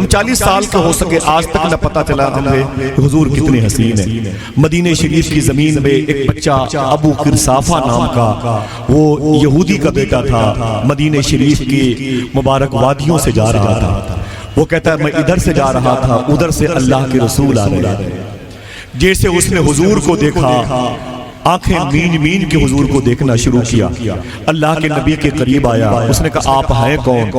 40 سال کے ہو سکے آج تک نہ پتا چلا ہمیں حضور کتنے حسین ہیں۔ مدینہ شریف کی زمین میں ایک بچہ ابو قرصافہ نام کا، وہ یہودی کا بیٹا تھا، مدینہ شریف کی مبارک وادیوں سے جا رہا تھا۔ وہ کہتا ہے میں ادھر سے جا رہا تھا، ادھر سے اللہ کے رسول آ رہے ہیں۔ جیسے اس نے حضور کو دیکھا، آنکھیں مین مین کے حضور کو دیکھنا شروع کیا، اللہ کے نبی کے قریب آیا، اس نے کہا آپ ہیں کون؟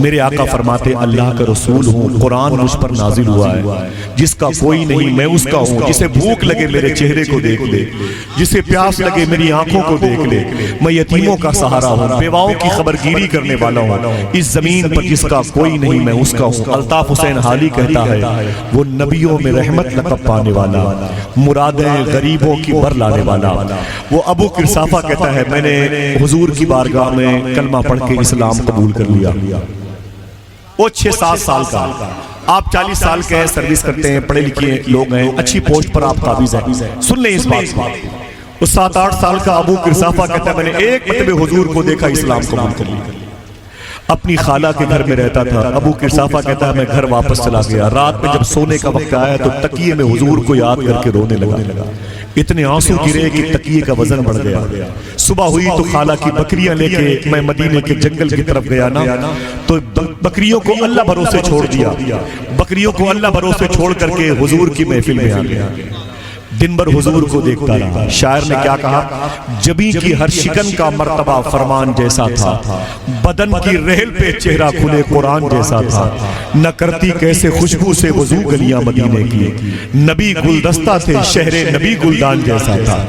میرے آقا فرماتے اللہ کا رسول ہوں، قرآن مجھ پر نازل ہوا ہے، جس کا کوئی نہیں میں اس کا ہوں، جسے بھوک لگے میرے چہرے کو دیکھ لے، جسے پیاس لگے میری آنکھوں کو دیکھ لے، میں یتیموں کا سہارا ہوں، بیواؤں کی خبرگیری کرنے والا ہوں، اس زمین پر جس کا کوئی نہیں میں اس کا ہوں۔ الطاف حسین حالی کہتا ہے وہ نبیوں میں رحمت لقب پانے والا، مرادیں غریبوں کی بر لانے والا۔ وہ ابو قرصافہ کہتا ہے میں نے حضور کی بارگاہ میں کلمہ پڑھ کے اسلام قبول کر لیا۔ وہ 6-7 سال کا، آپ 40 سال کے ہیں، سروس کرتے ہیں، پڑھے لکھے لوگ ہیں، اچھی پوسٹ پر آپ قابض ہیں، سن لیں اس بات کو۔ وہ 7-8 سال کا ابو قرصافہ کہتا ہے میں نے ایک مرتبہ حضور کو دیکھا، اسلام قبول کر لیا۔ اپنی خالہ کے گھر میں رہتا تھا۔ ابو قرصافہ کہتا ہے میں گھر واپس چلا گیا، رات میں جب سونے کا وقت آیا تو تکیے میں حضور کو یاد کر کے رونے لگا، اتنے آنسو گرے کہ تکیے کا وزن بڑھ گیا۔ صبح ہوئی تو خالہ کی بکریاں لے کے میں مدینے کے جنگل کی طرف گیا نا، تو بکریوں کو اللہ بھروسے چھوڑ دیا، بکریوں کو اللہ بھروسے چھوڑ کر کے حضور کی محفل میں آ گیا، دن بھر حضور کو دیکھتا رہا۔ شاعر نے کیا کہا؟ جبیں کی ہر شکن کا مرتبہ فرمان جیسا تھا، بدن کی رحل پہ چہرہ کھلے قرآن جیسا تھا، نہ کرتی کیسے خوشبو سے وضو گلیاں مدینے کی، نبی گلدستہ تھے شہر نبی گلدان جیسا تھا۔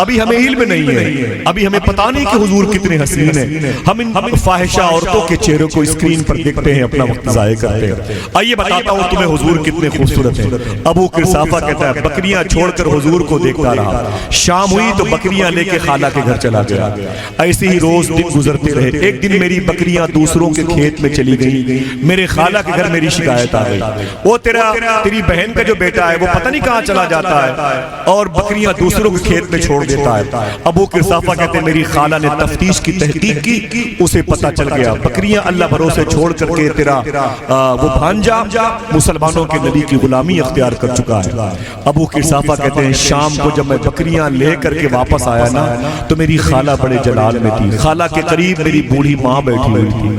ابھی ہمیں علم نہیں ہے، ابھی ہمیں پتہ نہیں کہ حضور کتنے حسین ہیں، ہم ان فاحشہ عورتوں کے چہروں کو اسکرین پر دیکھتے ہیں، اپنا وقت ضائع کرتے ہیں۔ آئیے بتاتا ہوں تمہیں حضور کتنے خوبصورت ہیں۔ ابو قرصافہ کہتا ہے بکریاں چھوڑ کر حضور کو دیکھتا رہا، شام ہوئی تو بکریاں لے کے خالہ کے گھر چلا گیا، ایسے ہی روز دن گزرتے رہے۔ ایک دن میری بکریاں دوسروں کے کھیت میں چلی گئیں، میرے خالہ کے گھر میری شکایت آ گئی، وہ تیری بہن کا جو بیٹا ہے وہ پتہ نہیں کہاں چلا جاتا ہے اور بکریاں دوسروں کے کھیت میں چھوڑ دیتا ہے۔ ابو قرصافہ کہتے ہیں میری خالہ نے تفتیش کی، تحقیق کی، اسے پتہ چل گیا بکریاں اللہ بھروسے چھوڑ کر کے تیرا وہ بھانجا مسلمانوں کے نبی کی غلامی اختیار کر چکا ہے۔ ابو قرصافہ کہتے ہیں شام کو جب میں بکریاں لے کر کے واپس آیا نا تو میری خالہ بڑے جلال میں تھی، خالہ کے قریب میری بوڑھی ماں بیٹھی ہوئی تھی،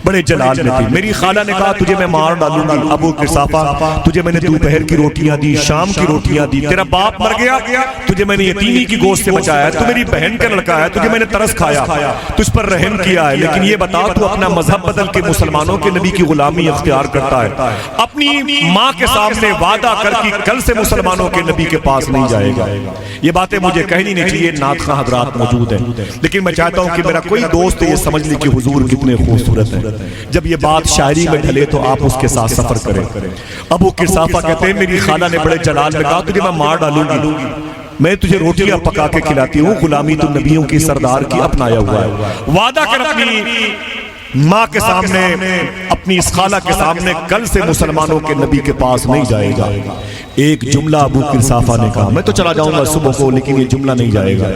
بڑے جلال میں تھی۔ میری خالہ نے کہا تجھے میں مار ڈالوں گی ابو قرصافہ، تجھے میں نے دوپہر کی روٹیاں دی، شام کی روٹیاں دی، تیرا باپ مر گیا، تجھے میں نے یتیمی کی گوشت سے بچایا ہے، تو میری بہن کا لڑکا ہے، تجھے میں نے ترس کھایا، تجھ پر رحم کیا ہے، لیکن یہ بتا تو اپنا مذہب بدل کے مسلمانوں کے نبی کی غلامی اختیار کرتا ہے، اپنی ماں کے سامنے وعدہ کر کے کل سے مسلمانوں کے نبی کے پاس نہیں جائے گا۔ یہ باتیں مجھے کہنی نہیں چاہیے، نعت خواہ حضرات موجود ہیں، لیکن میں چاہتا ہوں کہ میرا کوئی دوست یہ سمجھ لے کہ حضور کتنے خوبصورت ہیں۔ جب یہ بات شاعری میں ڈھلے تو آپ اس کے ساتھ سفر کریں۔ ابو قرصافہ کہتے ہیں میری خالہ نے بڑے جلال میں کہا تجھے میں مار ڈالوں گی، میں تجھے روٹیاں پکا کے کھلاتی ہوں، غلامی تو نبیوں کی سردار کی اپنایا ہوا ہے، وعدہ کر اپنی ماں کے سامنے، اپنی اس خالہ کے سامنے کل سے مسلمانوں کے نبی کے پاس نہیں جائے گا۔ ایک جملہ ابو قرصافہ نے کہا، میں تو چلا جاؤں گا صبح کو لیکن یہ جملہ نہیں جائے گا۔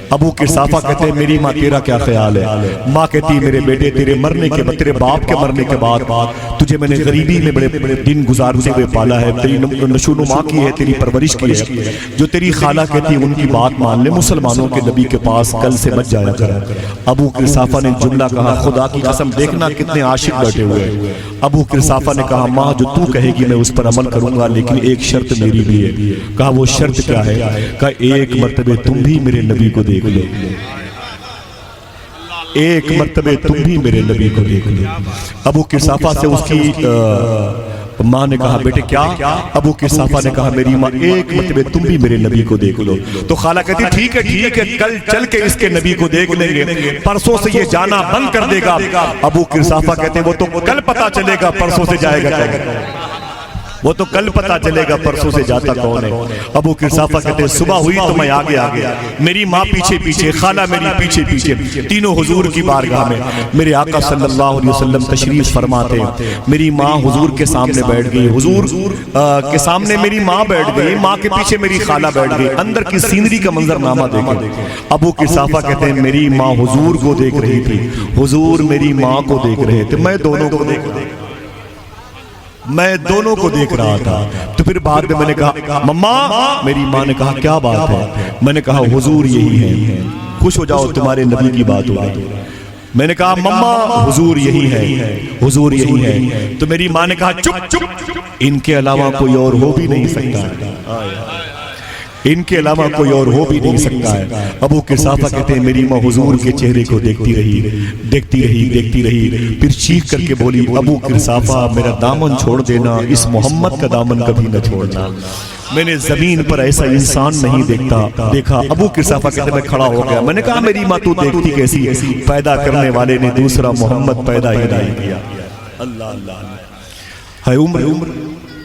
ابو قرصافہ کہتے ہیں میری ماں تیرا کیا خیال ہے؟ ماں کہتی میرے بیٹے تیرے مرنے کے بعد، تیرے باپ کے مرنے کے بعد تجھے میں نے غریبی میں بڑے بڑے دن گزارتے ہوئے پالا ہے، تیری نشو نما کی ہے، تیری پرورش کی ہے، جو تیری خالہ کہتی ان کی بات مان لے، مسلمانوں کے نبی کے پاس کل سے بچ جایا کر۔ ابو قرصافہ نے جملہ کہا خدا کی قسم دیکھنا کتنے عاشق بیٹھے ہوئے۔ ابو قرصافہ نے کہا ماں جو تو کہے گی میں اس پر عمل کروں گا، لیکن ایک شرط میری بھی ہے۔ کہا وہ شرط کیا ہے؟ کہا ایک مرتبہ تم بھی میرے نبی کو دیکھ لو، ایک مرتبہ تم بھی میرے نبی کو دیکھ لو۔ ابو قرصافہ سے اس کی ماں نے کہا بیٹے کیا؟ ابو قرصافہ نے کہا میری ماں ایک مرتبہ تم بھی میرے نبی کو دیکھ لو۔ تو خالہ کہتی ٹھیک ہے کل چل کے اس کے نبی کو دیکھ لیں گے، پرسوں سے یہ جانا بند کر دے گا۔ ابو قرصافہ کہتے ہیں وہ تو کل پتا چلے گا پرسوں سے جائے گا، وہ تو کل پتہ چلے گا پرسوں سے جاتا کون ہے۔ ابو قرصافہ کہتے ہیں صبح ہوئی تو میں آگے آگے، میری ماں پیچھے پیچھے، خالہ میری پیچھے پیچھے، تینوں حضور کی بارگاہ میں۔ میرے آقا صلی اللہ علیہ وسلم تشریف فرماتے، میری ماں حضور کے سامنے بیٹھ گئی، حضور کے سامنے میری ماں بیٹھ گئی، ماں کے پیچھے میری خالہ بیٹھ گئی، اندر کی سینری کا منظر نامہ دیکھیں۔ ابو قرصافہ کہتے ہیں میری ماں حضور کو دیکھ رہی تھی، حضور میری ماں کو دیکھ رہے تھے، میں دونوں کو دیکھ رہا میں دونوں کو دیکھ رہا تھا. تو پھر بعد میں نے کہا مما, میری ماں نے کہا کیا بات ہے؟ میں نے کہا حضور یہی ہے. خوش ہو جاؤ تمہارے نبی کی بات ہو رہی. میں نے کہا مما حضور یہی ہے, حضور یہی ہے. تو میری ماں نے کہا چپ چپ, ان کے علاوہ کوئی اور ہو بھی نہیں سکتا, ان کے علاوہ کوئی اور ہو بھی نہیں سکتا ہے. ابو قرصافہ کہتے ہیں میری ماں حضور کے چہرے کو دیکھتی رہی, دیکھتی رہی, دیکھتی رہی, پھر چیخ کر کے بولی ابو قرصافہ میرا دامن چھوڑ دینا, اس محمد کا دامن کبھی نہ چھوڑنا. میں نے زمین پر ایسا انسان نہیں دیکھا. ابو قرصافہ کہتے میں کھڑا ہو گیا. میں نے کہا میری ماں تو دیکھتی کیسی, پیدا کرنے والے نے دوسرا محمد پیدا ہی نہیں کیا. اللہ اللہ ہے. عمر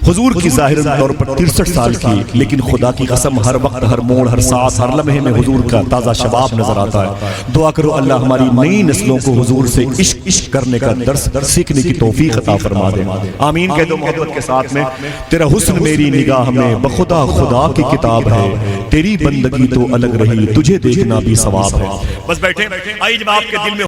حضور کی ظاہراً طور پر 63 سال کی, لیکن خدا کی قسم ہر وقت, ہر موڑ, ہر سانس, ہر لمحے میں حضور کا تازہ شباب نظر آتا ہے. دعا کرو اللہ ہماری نئی نسلوں کو حضور سے عشق کرنے کا درس سیکھنے کی توفیق عطا فرما دے. آمین کہہ دو محبت کے ساتھ میں. تیرا حسن میری نگاہ میں بخدا خدا کی کتاب ہے, تیری بندگی تو الگ رہی, تجھے دیکھنا بھی ثواب ہے. بس بیٹھے. آئیے جب آپ کے دل میں